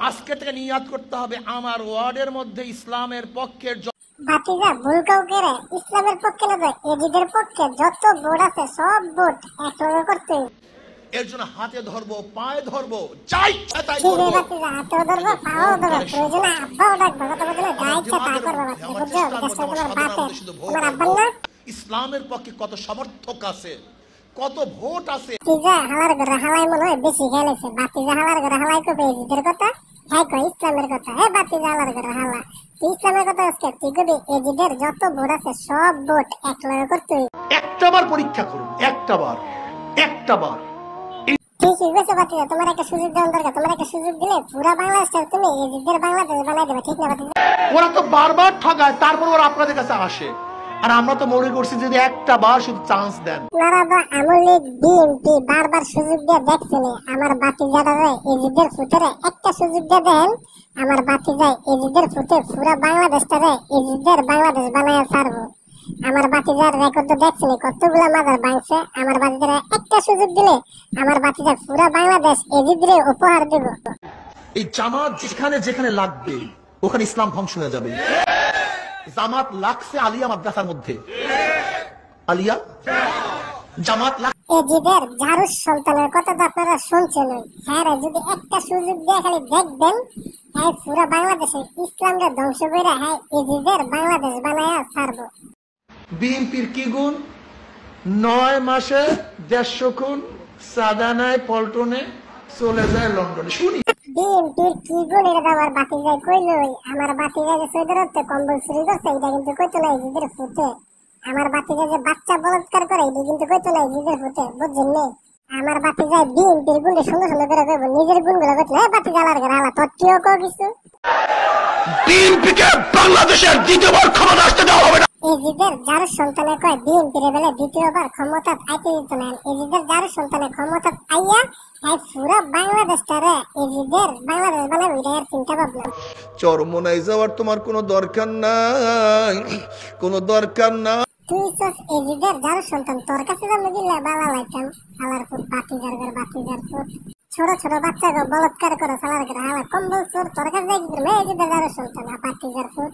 আজকে থেকে নিয়াত করতে হবে আমার ওয়ার্ডের মধ্যে ইসলামের পক্ষের ভাতিজা ভুল কাউ করে ইসলামের পক্ষে না যায় এজিদের পক্ষে যত ভোট আছে সব ভোট একলগে করতে এর জন্য হাতে ধরবো পায়ে ধরবো যাই ইচ্ছা তাই করব করব ভাতিজা হাতেও ধরবো পাও ধরবো প্রয়োজনে আব্বাও ডাকবো কথা বললে যা ইচ্ছা তা করবো ভাতিজা বুঝছো দেশটা তোমার বাপে তোমার আব্বার না ইসলামের পক্ষে কত সমর্থক আছে কত ভোট আছে ভাতিজা হালার ঘরে হালাই মনে হয় বেশি খেলেছে ভাতিজা হালার ঘরে হালাই কবে এজিদের কথা হ্যাঁ কয় ইসলামের কথা হে ভাতিজা হালার ঘরে হালা তুই ইসলামের কথা আজকে তুই কবি এজিদের যত ভোট আছে সব ভোট একলগে করতে একটাবার পরীক্ষা করুন একটাবার ঠিকই বলেছো ভাতিজা তোমার একটা সুযোগ দেওয়ার দরকার তোমার একটা সুযোগ দিলে পুরা বাংলাদেশটা তুমি এজিদের বাংলাদেশ বানাই দেবে ঠিক না ভাতিজা ওরা তো বারবার ঠগায় তারপর ওরা আপনাদের কাছে আসে আর আমরা তো মনে করছি যদি একটা বার শুধু চান্স দেন নারাদা আমলি বিএনপি বারবার সুযোগ দিয়ে দেখছেনি আমার ভাতিজাটারে এজিদের ফুটেরে একটা সুযোগ দিয়ে দেন আমার ভাতিজা এজিদের ফুটে পুরা বাংলাদেশটারে এজিদের বাংলাদেশ বানায় ছাড়বো আমার ভাতিজার রেকর্ড দেখছেনি কতগুলা মাজার ভাঙছে আমার ভাতিজার একটা সুযোগ দিলে আমার ভাতিজা পুরা বাংলাদেশ এজিদরে উপহার দেব এই জামাত যেখানে যেখানে লাগবে ওখানে ইসলাম ধ্বংস হয়ে যাবে জামাত লাগছে আলিয়া মাদ্রাসার মধ্যে আলিয়া জামাত এজিদের ঝাড়ুর সন্তানের কথা তো আপনারা শুনছেন হ্যাঁ রে যদি একটা সুযোগ দিয়ে খালি দেখবেন হ্যাঁ পুরা বাংলাদেশে ইসলামটা ধ্বংস করে হ্যাঁ এজিদের বাংলাদেশ বানায়া ছাড়বো বিএনপির কি গুণ 9 মাসে 150 খুন সাদানায় পল্টনে চলে যায় লন্ডনে শুনি বিএনপির কি গুণ এটা আমার বাতিজাই কইলই আমার বাতিজা যে সৈদরতে কম্বল চুরি করছে এটা কিন্তু কইতো না এজিদের ফুটে আমার বাতিজা যে বাচ্চা বলাৎকার করে এটা কিন্তু কইতো না এজিদের ফুটে বুঝছেন নে আমার বাতিজা বিএনপির গুণে সুন্দর সুন্দর করে কইব নিজের গুণগুলো কইলে বাতিজা আলার করে আলা তোর কিও কো কিছু বিএনপিকে বাংলাদেশের দ্বিতীয়বার ক্ষমতা আসতে দেওয়া হবে না এজিদের যার সন্তানে কয় বিএনপির বেলা দ্বিতীয়বার ক্ষমতা আইতে দিত না এজিদের যার সন্তানে ক্ষমতা আইয়া এই পুরা বাংলাদেশটারে এজিদের বাংলাদেশ বানাবে এর চিন্তা ভাবনা চরমোনাই যাওয়ার তোমার কোনো দরকার নাই তুই সস এজিদের যার সন্তান তোর কাছে জানলে দিলে বালা লাইতাম আলার ফুট বাতিজার ফুট ছোট ছোট বাচ্চাকে বলৎকার করে সালার করে হালা কম্বল চোর তোর কাছে যাই এজিদের যার সন্তান বাতিজার ফুট